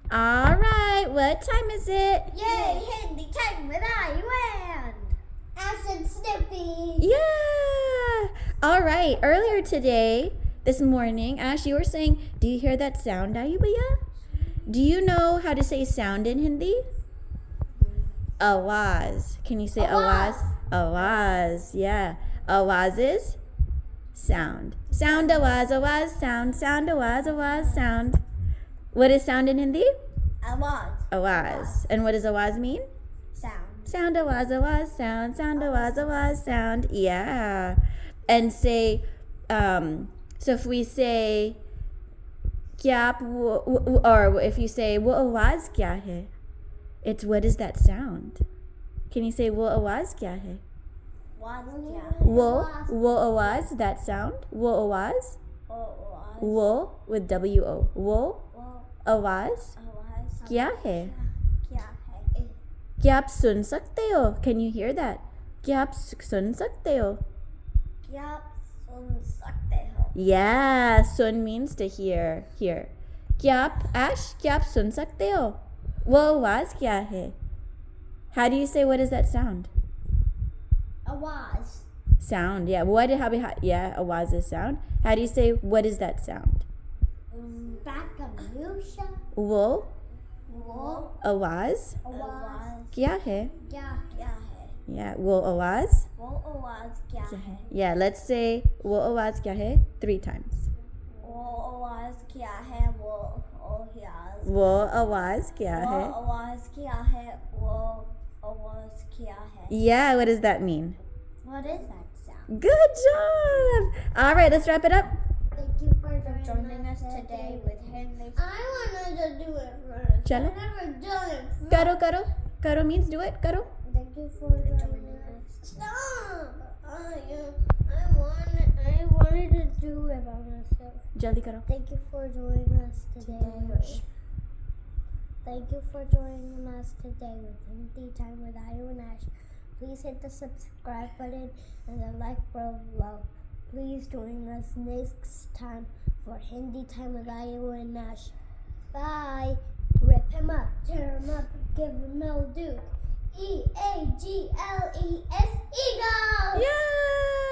All right, what time is it? Yay, Hindi time with Iwan. Ash and Snippy. Yeah. All right, earlier today, this morning, Ash, you were saying, do you hear that sound, Ayubaya? Do you know how to say sound in Hindi? Awaz. Can you say awaz? Awaz, yeah. Awaz is sound. Sound, awaz, awaz, sound, awaz, awaz, sound. What is sound in Hindi? Awaz. Awaz. And what does awaz mean? Sound. Sound, awaz, awaz, sound, awaz, awaz, sound. Yeah. And say, so if we say, kya, or if you say, wo awaz kya hai? It's what is that sound? Can you say, wo awaz kya hai? Wo awaz, that sound. Wo awaz. Wo with W-O. Wo awaz kya hai? क्या आप सुन सकते हो? Can you hear that? क्या आप सुन सकते हो? क्या आप सुन सकते हो? Yeah, sun means to hear. Hear. क्या आप Ash? क्या आप सुन सकते हो? वो आवाज क्या है? How do you say what is that sound? Awaz. Sound. Yeah. Yeah, awaz is sound. How do you say what is that sound? Bakamusha. वो Wo आवाज awaz क्या है? kya hai? Yeah, वो आवाज Wo awaz kya hai? Yeah, let's say वो आवाज क्या है 3 times. Wo awaz kya hai? Wo awaz. वो आवाज क्या Wo है? awaz kya hai? Wo awaz kya hai? Yeah, what does that mean? What is that sound? Good job! All right, let's wrap it up. Thank you for joining us today with Henry. I wanted to do it first. Chalo. I've never done it first. Karo, karo. Karo means do it. Karo. Thank you for joining us. Stop! I wanted to do it by myself. Jaldi karo. Thank you for joining us today. Thank you for joining us today with Hindi Time with Ayu and Ash. Please hit the subscribe button and the like below. Please join us next time for Hindi Time with Ayu and Ash. Bye. Rip him up, tear him up, give him no duke. EAGLES Eagle! Yeah!